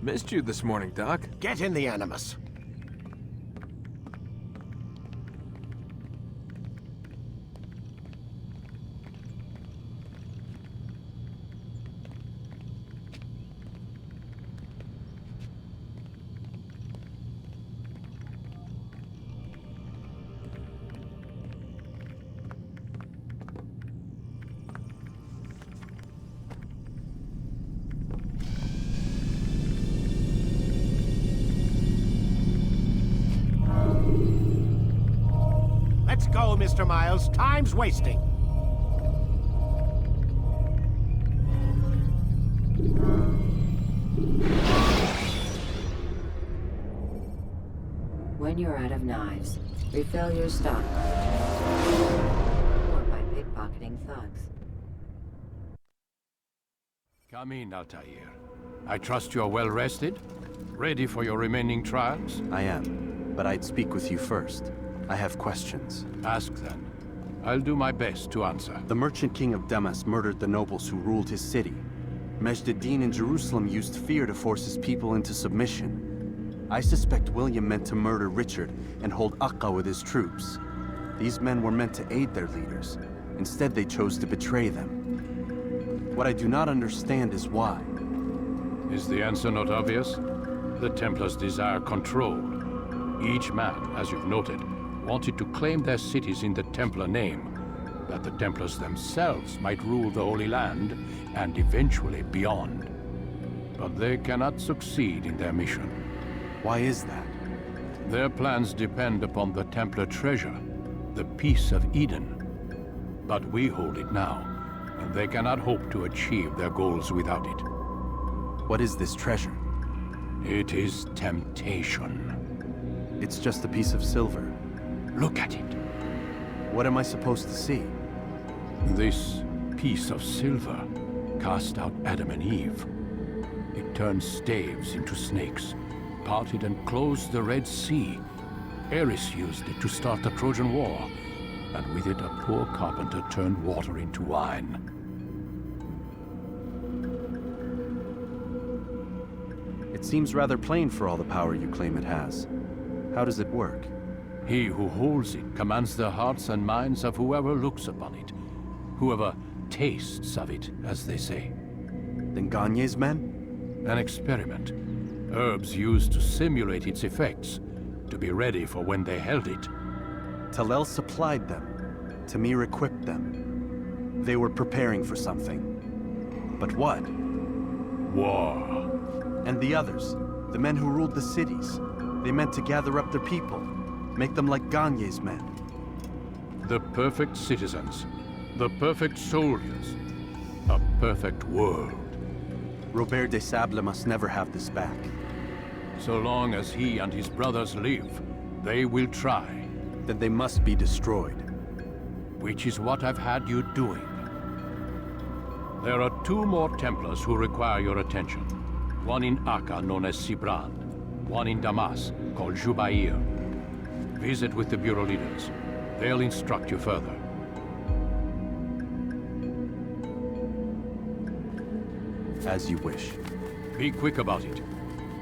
Missed you this morning, Doc. Get in the Animus. Let's go, Mr. Miles. Time's wasting. When you're out of knives, refill your stock. Or by pickpocketing thugs. Come in, Altaïr. I trust you're well rested? Ready for your remaining trials? I am, but I'd speak with you first. I have questions. Ask then. I'll do my best to answer. The merchant king of Damas murdered the nobles who ruled his city. Majd-ad-Din in Jerusalem used fear to force his people into submission. I suspect William meant to murder Richard and hold Akka with his troops. These men were meant to aid their leaders. Instead, they chose to betray them. What I do not understand is why. Is the answer not obvious? The Templars desire control. Each man, as you've noted, wanted to claim their cities in the Templar name, that the Templars themselves might rule the Holy Land, and eventually beyond. But they cannot succeed in their mission. Why is that? Their plans depend upon the Templar treasure, the Peace of Eden. But we hold it now, and they cannot hope to achieve their goals without it. What is this treasure? It is temptation. It's just a piece of silver. Look at it. What am I supposed to see? This piece of silver cast out Adam and Eve. It turned staves into snakes, parted and closed the Red Sea. Ares used it to start the Trojan War, and with it a poor carpenter turned water into wine. It seems rather plain for all the power you claim it has. How does it work? He who holds it commands the hearts and minds of whoever looks upon it. Whoever tastes of it, as they say. Then Gagne's men? An experiment. Herbs used to simulate its effects, to be ready for when they held it. Talel supplied them. Tamir equipped them. They were preparing for something. But what? War. And the others, the men who ruled the cities, they meant to gather up their people, make them like Gagne's men. The perfect citizens, the perfect soldiers, a perfect world. Robert de Sable must never have this back. So long as he and his brothers live, they will try. Then they must be destroyed. Which is what I've had you doing. There are 2 more Templars who require your attention. One in Akka, known as Sibran. One in Damas, called Jubair. Visit with the Bureau leaders. They'll instruct you further. As you wish. Be quick about it.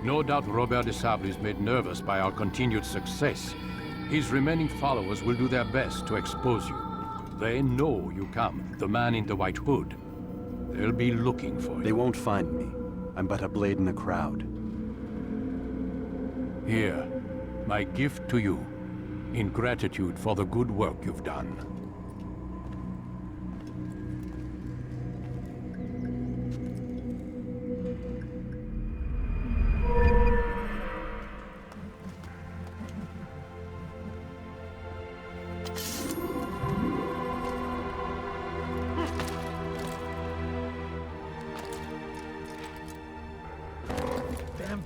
No doubt Robert de Sable is made nervous by our continued success. His remaining followers will do their best to expose you. They know you come, the man in the white hood. They'll be looking for you. They won't find me. I'm but a blade in a crowd. Here, my gift to you, in gratitude for the good work you've done.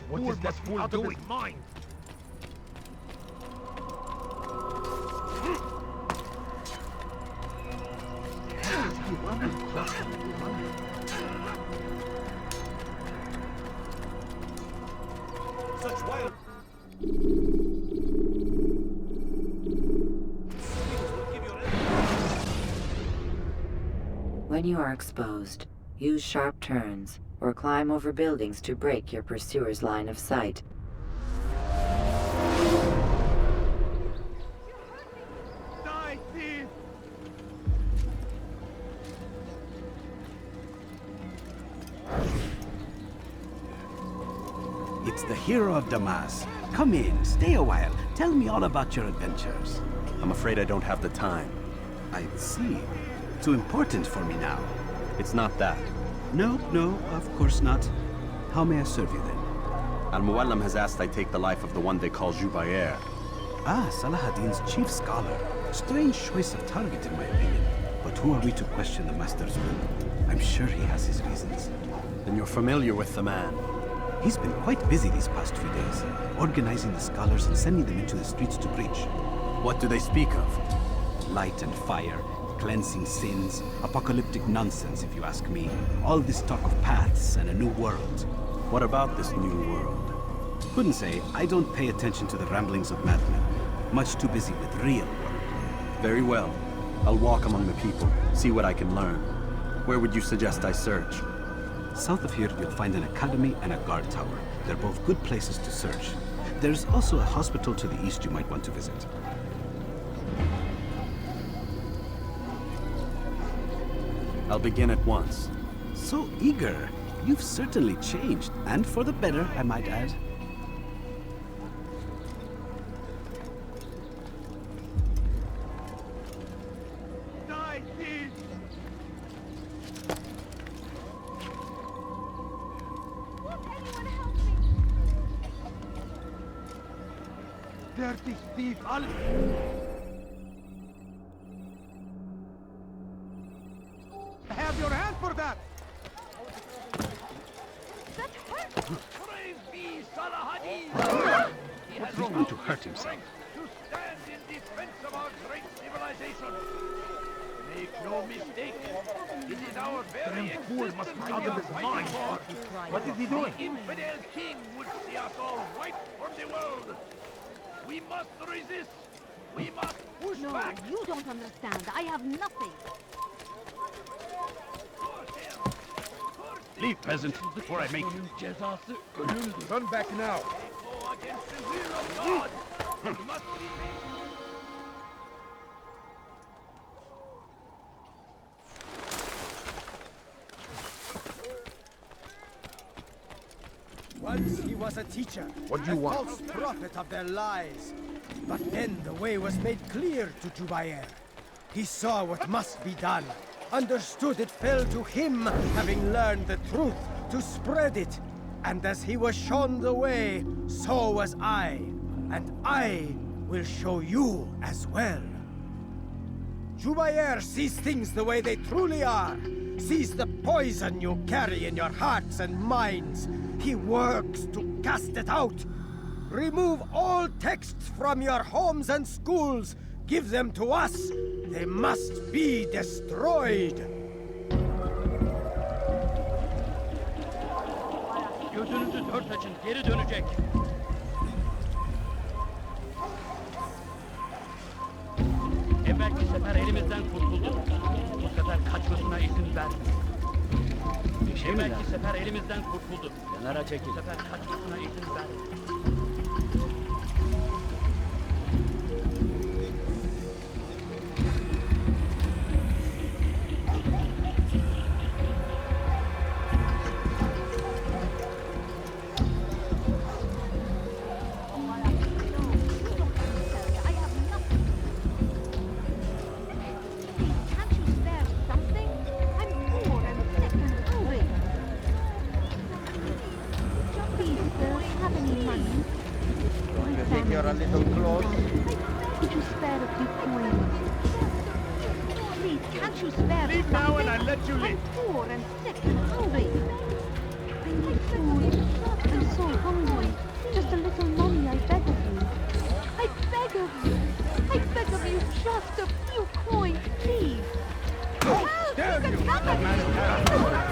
What is that fool doing? Mine. Such wild. When you are exposed, Use sharp turns, or climb over buildings to break your pursuer's line of sight. Die, thief! It's the hero of Damas. Come in, stay a while. Tell me all about your adventures. I'm afraid I don't have the time. I see. Too important for me now. It's not that. No, of course not. How may I serve you then? Mualim has asked I take the life of the one they call Jubair. Ah, Salahadin's chief scholar. Strange choice of target, in my opinion. But who are we to question the master's will? I'm sure he has his reasons. Then you're familiar with the man. He's been quite busy these past few days, organizing the scholars and sending them into the streets to preach. What do they speak of? Light and fire, cleansing sins, apocalyptic nonsense, if you ask me. All this talk of paths and a new world. What about this new world? Couldn't say. I don't pay attention to the ramblings of madmen. Much too busy with real world. Very well. I'll walk among the people, see what I can learn. Where would you suggest I search? South of here, you'll find an academy and a guard tower. They're both good places to search. There's also a hospital to the east you might want to visit. I'll begin at once. So eager. You've certainly changed, and for the better, I might add. Die, thief! Dirty thief, have your hand for that! That hurt! Praise be Salahadin! He has He's going to hurt himself. to stand in defense of our great civilization. Make no mistake, it is our very existence we are fighting for. What is he doing? The infidel king would see us all wiped from the world. We must resist. We must push No, back. you don't understand. I have nothing. Leave, peasant, before I make you. Turn back now. Go against the will of God. We must be Once he was a teacher, What do you a want? false prophet of their lies. But then the way was made clear to Jubair. He saw what must be done, understood it fell to him, having learned the truth, to spread it. And as he was shown the way, so was I. And I will show you as well. Jubair sees things the way they truly are, sees the poison you carry in your hearts and minds. He works to cast it out. Remove all texts from your homes and schools. Give them to us. They must be destroyed. Gözünüzü dört açın, geri dönecek. Evvelki sefer elimizden kurtuldu. Bu sefer kaçmasına izin vermeyin. Evvelki sefer elimizden kurtuldu. Kenara çekil. Bu sefer kaçmasına izin vermeyin. I have nothing. Can't you spare something? I'm poor and sick and hungry. Please, sir, have any money? My think you're a family little is close. Could you spare a few coins? Please, can't you spare Leave something? now and I'll let you leave. I'm poor and sick and hungry. I need food. I'm so hungry. Just a little money, I beg of you. I beg of you. I beg of you, just a few coins, please. Help! dare You you! can help me!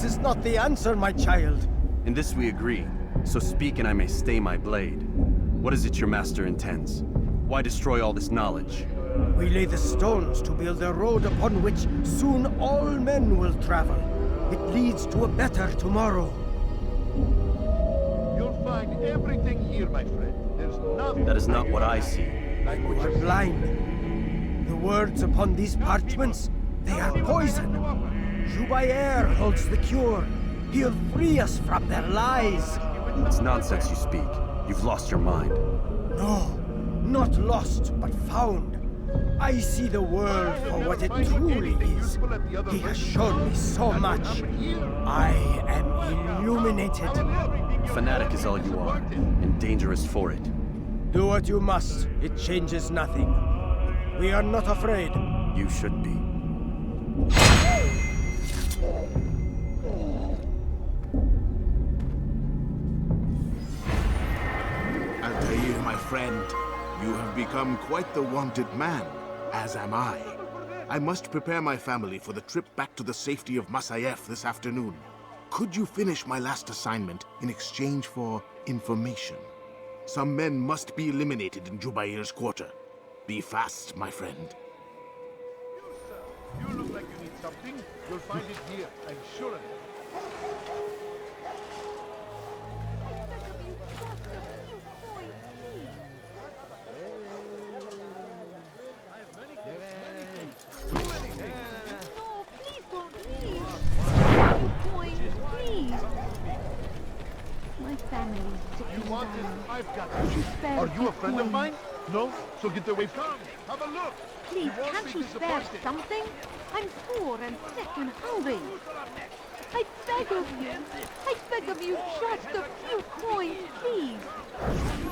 This is not the answer, my child. In this we agree, so speak and I may stay my blade. What is it your master intends? Why destroy all this knowledge? We lay the stones to build a road upon which soon all men will travel. It leads to a better tomorrow. You'll find everything here, my friend. There's nothing. That is not what I see. You are blind. The words upon these parchments, they are poison. Jubair holds the cure. He'll free us from their lies. It's nonsense you speak. You've lost your mind. No, not lost, but found. I see the world for what it truly is. He has shown me so much. I am illuminated. Fanatic is all you are, and dangerous for it. Do what you must. It changes nothing. We are not afraid. You should be. Altaïr, my friend, you have become quite the wanted man, as am I. I must prepare my family for the trip back to the safety of Masayef this afternoon. Could you finish my last assignment in exchange for information? Some men must be eliminated in Jubair's quarter. Be fast, my friend. You look like you need something. You'll find it here, I'm sure of it. You want it? I've got it. Are you a friend of mine? No? So get away from me. Have a look. Please, can't you spare something? I'm poor and sick and hungry. I beg of you, just a few coins, please.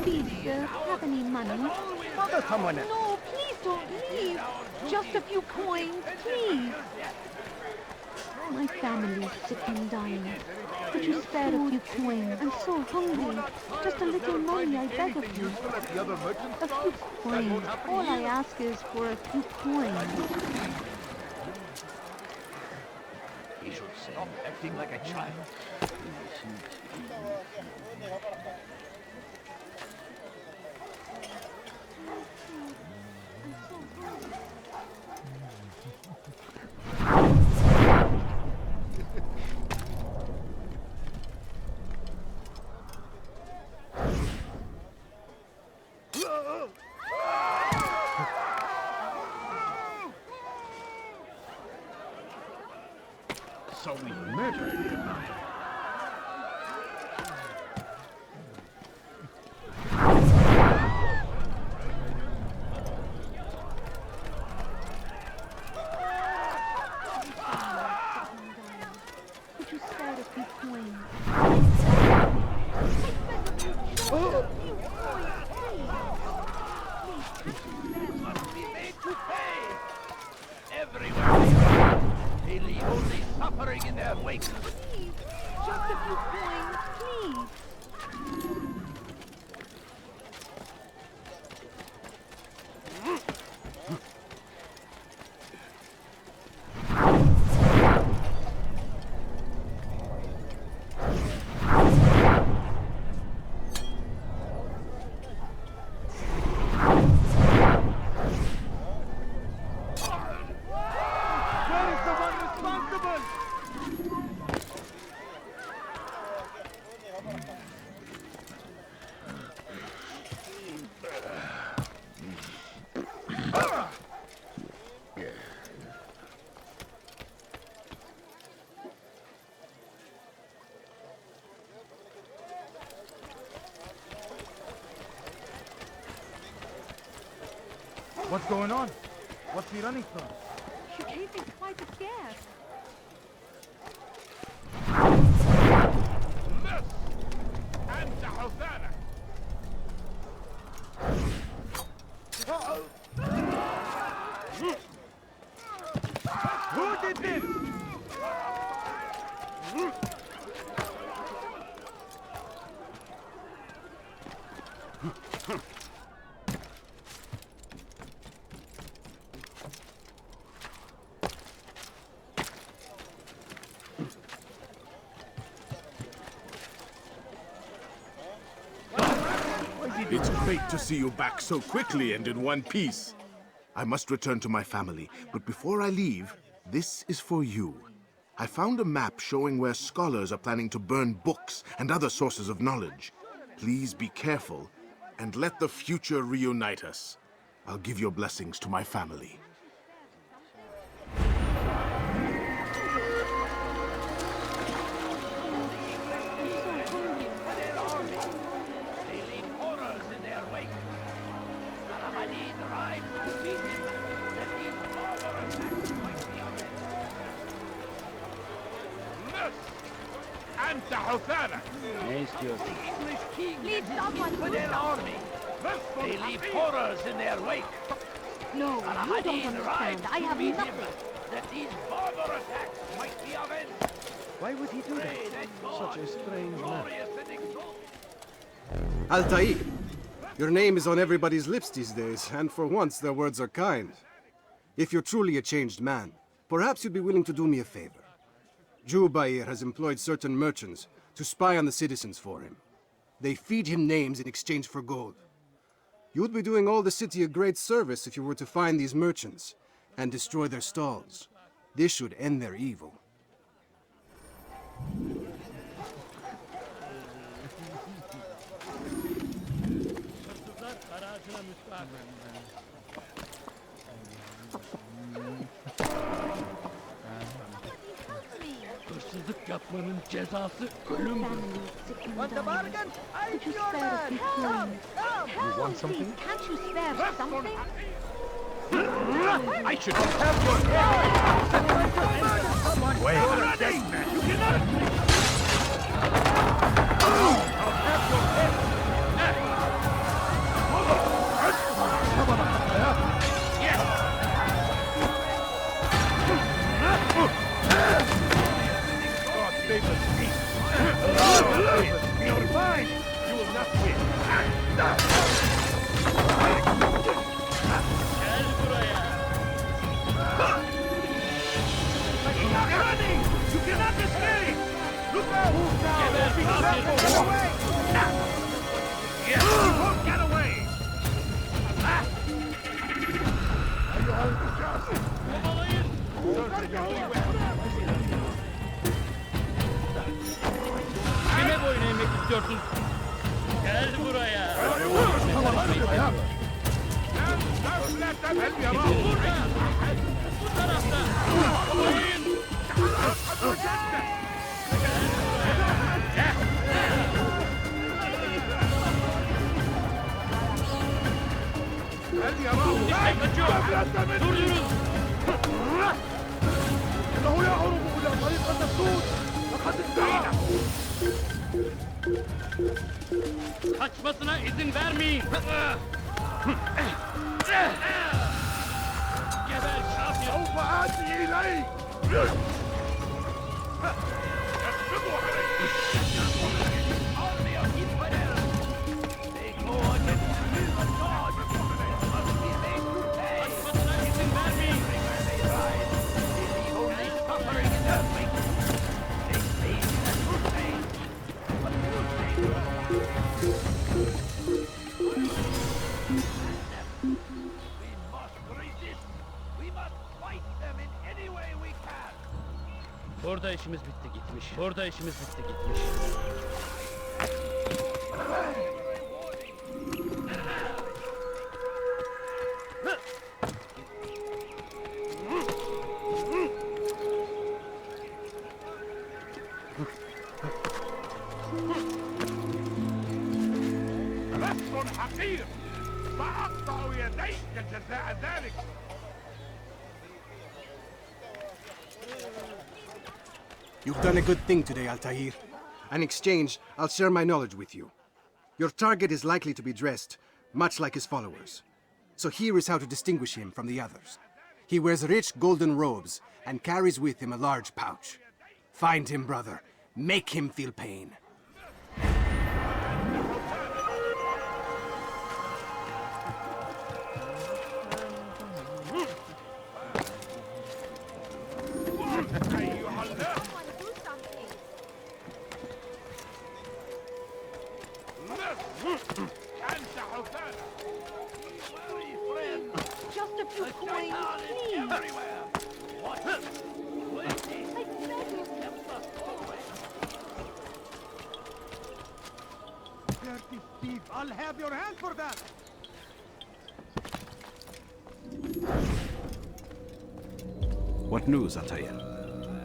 Please, sir, have any money? Father, someone else. No, please don't leave. Just a few coins, please. My family's sick and dying. Could you spare a few coins? I'm so hungry. Just a little money, I beg of you. A few coins. All I ask is for a few coins. He should stop acting like a child. So we murdered him. Could you spare a few coins? Must be made to pay. Everywhere they leave only suffering in their wake. Please, just a few coins, please. What's going on? What's he running from? She gave me quite a scare. أنت حسانة. Who did this? It's great to see you back so quickly and in one piece. I must return to my family, but before I leave, this is for you. I found a map showing where scholars are planning to burn books and other sources of knowledge. Please be careful, and let the future reunite us. I'll give your blessings to my family. أنت حثالك. Lead someone to their army. They leave horrors in their wake. No, you don't understand. I have nothing. That these barbar attacks might be avenged. Why would he do that? Such a strange man. Glorious and exalted. Altaïr, your name is on everybody's lips these days, and for once their words are kind. If you're truly a changed man, perhaps you'd be willing to do me a favor. Jubair has employed certain merchants to spy on the citizens for him. They feed him names in exchange for gold. You'd be doing all the city a great service if you were to find these merchants and destroy their stalls. This should end their evil. Hırsızlık yapmanın cezası ölümdür. Want a bargain? I'm your man. Come. You want something? Can't you spare something? I should have your head. Wait. You cannot. I'll have your head. Yes. God favors me. You're fine. You will not win. Running! You cannot escape! Look out! Be careful! Get away! Yes, you won't get away! Are you all just? Kime boyun eğmek istiyorsun? Gel buraya. Burada. Bu tarafta. Oyun. Dikkat kaçıyor. Durdurun. إنه يهرب إلى طريق النسود لقد انتهينا. Kaçmasına izin vermeyin. Geber kafir. سوف آتي إليك. يسبق Army of Israel. They go against the will of God. Must be made to pay. Kaçmasına izin vermeyin. They rise. They leave only suffering in their wake. They say that truth pain. But truth pain. We must resist. We must fight them in any way we can. Burada işimiz bitti gitmiş. Burada işimiz bitti gitmiş. رفض حقير سأقطع يديك جزاء ذلك. You've done a good thing today, Altaïr. In exchange, I'll share my knowledge with you. Your target is likely to be dressed, much like his followers. So here is how to distinguish him from the others. He wears rich golden robes and carries with him a large pouch. Find him, brother. Make him feel pain. أنت Just a few coins, please. Everywhere. What? I beg of you. Dirty thief! I'll have your hand for that! What news, Altaïr?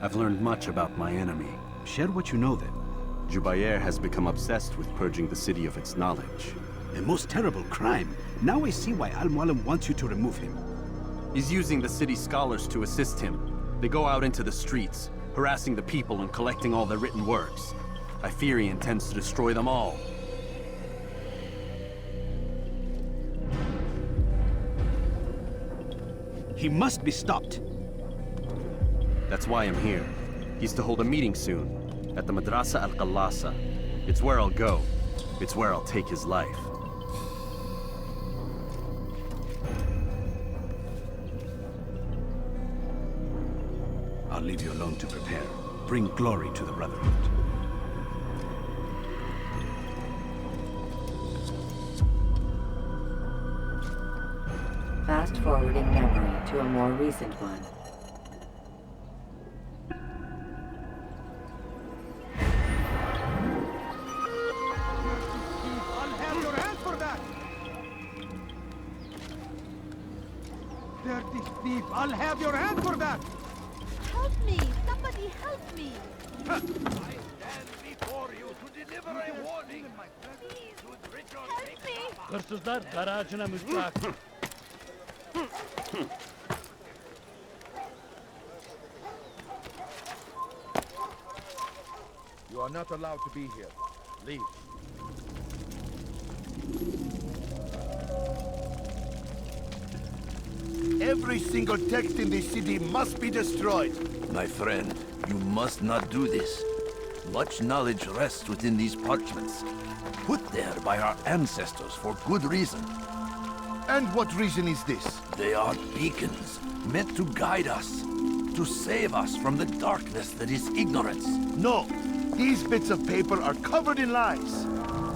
I've learned much about my enemy. Share what you know then. Jubair has become obsessed with purging the city of its knowledge. A most terrible crime. Now I see why Mualim wants you to remove him. He's using the city scholars to assist him. They go out into the streets, harassing the people and collecting all their written works. I fear he intends to destroy them all. He must be stopped. That's why I'm here. He's to hold a meeting soon, at the Madrasa al-Qallasa. It's where I'll go. It's where I'll take his life. I'll leave you alone to prepare. Bring glory to the Brotherhood. Fast-forwarding memory to a more recent one. I'll have your hand for that! Dirty thief! I'll have your hand for that! Help me! Somebody help me! I stand before you to deliver a warning. Should Richard Help me! Hırsızlar garajına müstahak. You are not allowed to be here. Leave. Every single text in this city must be destroyed. My friend, you must not do this. Much knowledge rests within these parchments, put there by our ancestors for good reason. And what reason is this? They are beacons, meant to guide us, to save us from the darkness that is ignorance. No, these bits of paper are covered in lies.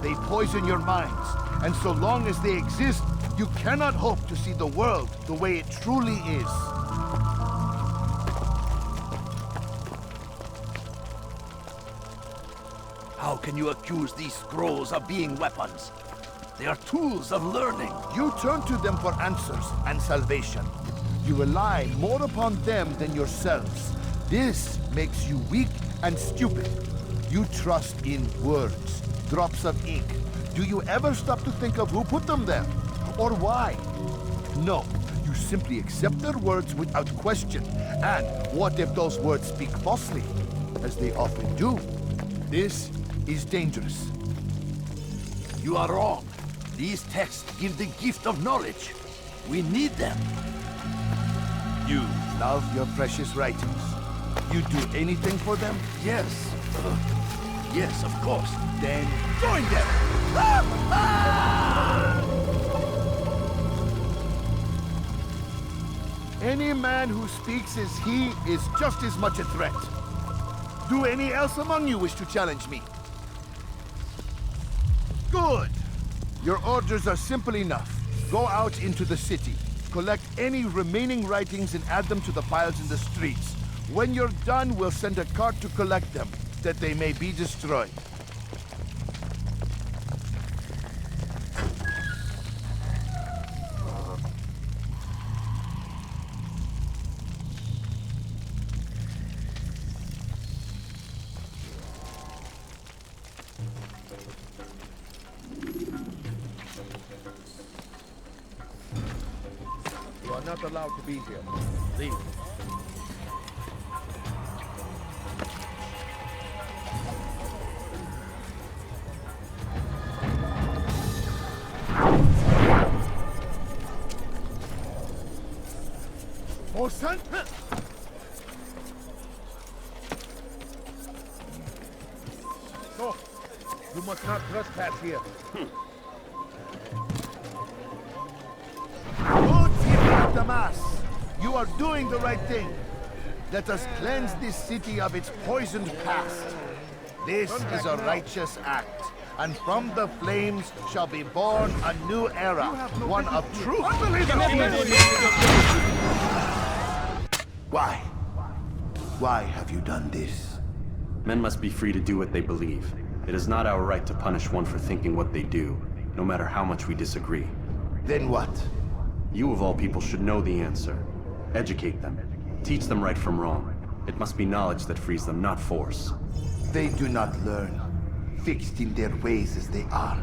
They poison your minds, and so long as they exist, you cannot hope to see the world the way it truly is. How can you accuse these scrolls of being weapons? They are tools of learning. You turn to them for answers and salvation. You rely more upon them than yourselves. This makes you weak and stupid. You trust in words, drops of ink. Do you ever stop to think of who put them there? Or why? No, you simply accept their words without question. And what if those words speak falsely? As they often do. This is dangerous. You are wrong. These texts give the gift of knowledge. We need them. You love your precious writings. You'd do anything for them? Yes. Yes, of course. Then join them! Any man who speaks as he is just as much a threat. Do any else among you wish to challenge me? Good! Your orders are simple enough. Go out into the city. Collect any remaining writings and add them to the piles in the streets. When you're done, we'll send a cart to collect them, that they may be destroyed. You are not allowed to be here. Leave. Orson? No, you must not trespass here. Good people of Damas, you are doing the right thing. Let us cleanse this city of its poisoned past. This is a righteous act, and from the flames shall be born a new era, one of truth. Why? Why have you done this? Men must be free to do what they believe. It is not our right to punish one for thinking what they do, no matter how much we disagree. Then what? You of all people should know the answer. Educate them. Teach them right from wrong. It must be knowledge that frees them, not force. They do not learn, fixed in their ways as they are.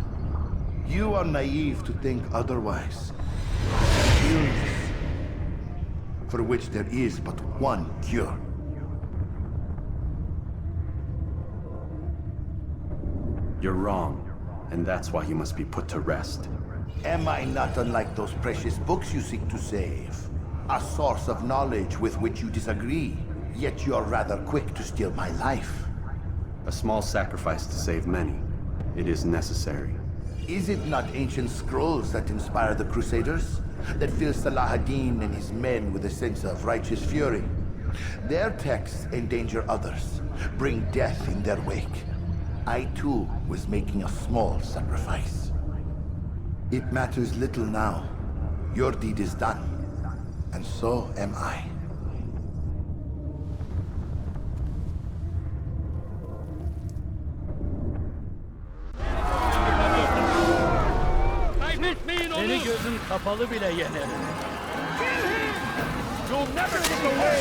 You are naive to think otherwise. Illness, for which there is but one cure. You're wrong, and that's why you must be put to rest. Am I not unlike those precious books you seek to save? A source of knowledge with which you disagree, yet you are rather quick to steal my life. A small sacrifice to save many. It is necessary. Is it not ancient scrolls that inspire the Crusaders? That fill Salah ad-Din and his men with a sense of righteous fury? Their texts endanger others, bring death in their wake. I too was making a small sacrifice. It matters little now. Your deed is done, and so am I. Seni gözün kapalı bile yenerim. You'll never get away!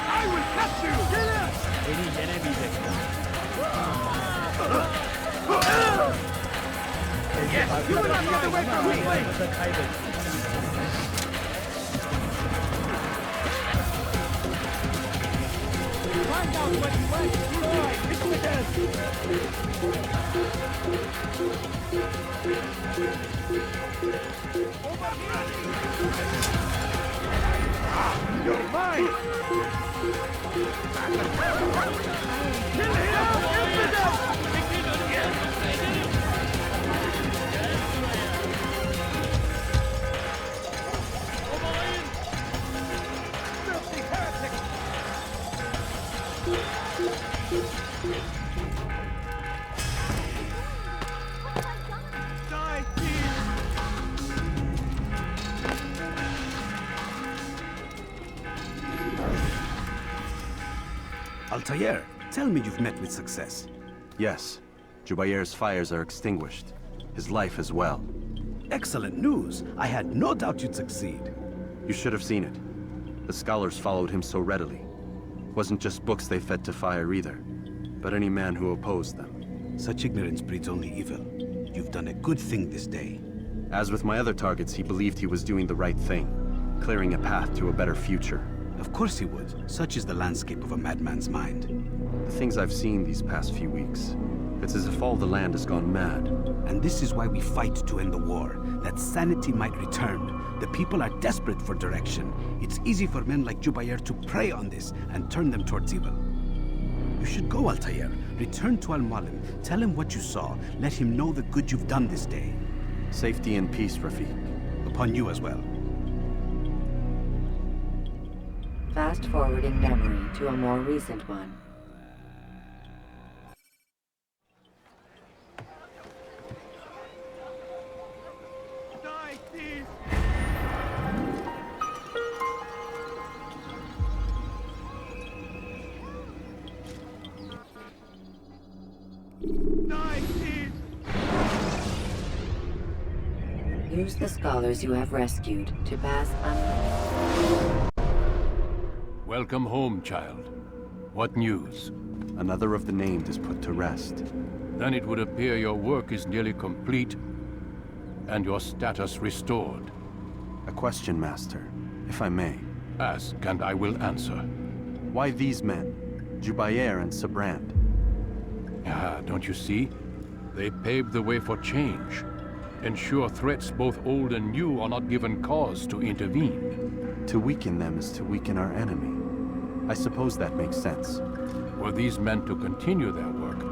I will catch you! Seni yenemeyeceksin. Yes, you will not get away from me! Find out what you want! Try! Hit me again! You're mine! Kill him! Infidel! Filthy heretic! Die, thief! Altaïr, tell me you've met with success. Yes. Jubayr's fires are extinguished. His life as well. Excellent news. I had no doubt you'd succeed. You should have seen it. The scholars followed him so readily. Wasn't just books they fed to fire either, but any man who opposed them. Such ignorance breeds only evil. You've done a good thing this day. As with my other targets, he believed he was doing the right thing, clearing a path to a better future. Of course he would. Such is the landscape of a madman's mind. The things I've seen these past few weeks, it's as if all the land has gone mad. And this is why we fight to end the war, that sanity might return. The people are desperate for direction. It's easy for men like Jubayr to prey on this and turn them towards evil. You should go, Altaïr. Return to Mualim. Tell him what you saw. Let him know the good you've done this day. Safety and peace, Rafiq. Upon you as well. Fast forwarding memory to a more recent one. Die, thief! Die, thief! Use the scholars you have rescued to pass unnoticed. Welcome home, child. What news? Another of the named is put to rest. Then it would appear your work is nearly complete and your status restored. A question, Master, if I may. Ask, and I will answer. Why these men? Jubayr and Sabrand? Ah, don't you see? They paved the way for change. Ensure threats both old and new are not given cause to intervene. To weaken them is to weaken our enemy. I suppose that makes sense. Were these men to continue their work,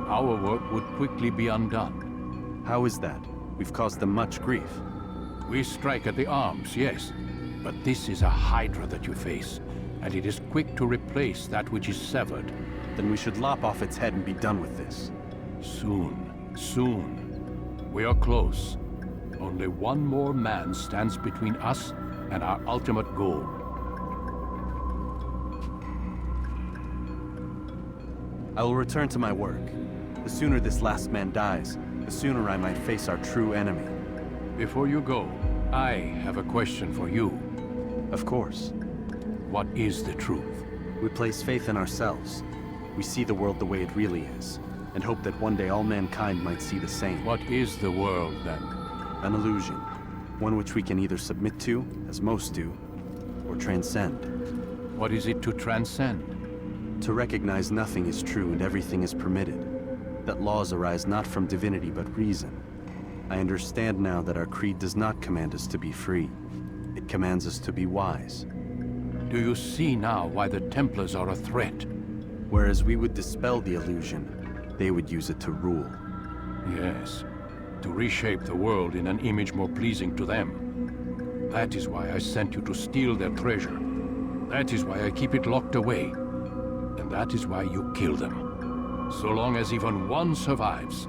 our work would quickly be undone. How is that? We've caused them much grief. We strike at the arms, yes. But this is a Hydra that you face, and it is quick to replace that which is severed. then we should lop off its head and be done with this. Soon, soon. We are close. Only one more man stands between us and our ultimate goal. I will return to my work. The sooner this last man dies, the sooner I might face our true enemy. Before you go, I have a question for you. Of course. What is the truth? We place faith in ourselves. We see the world the way it really is, and hope that one day all mankind might see the same. What is the world, then? An illusion. One which we can either submit to, as most do, or transcend. What is it to transcend? To recognize nothing is true and everything is permitted. That laws arise not from divinity but reason. I understand now that our creed does not command us to be free. It commands us to be wise. Do you see now why the Templars are a threat? Whereas we would dispel the illusion, they would use it to rule. Yes, to reshape the world in an image more pleasing to them. That is why I sent you to steal their treasure. That is why I keep it locked away. And that is why you kill them. So long as even one survives,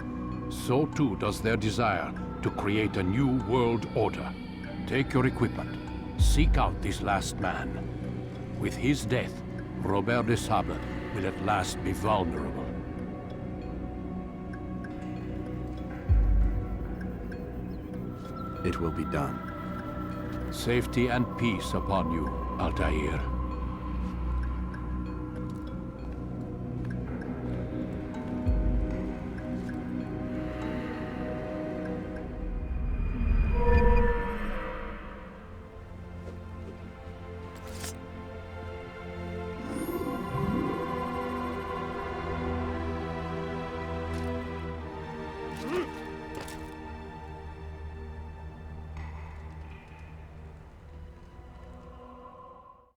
so too does their desire to create a new world order. Take your equipment. Seek out this last man. With his death, Robert de Sable will at last be vulnerable. It will be done. Safety and peace upon you, Altaïr.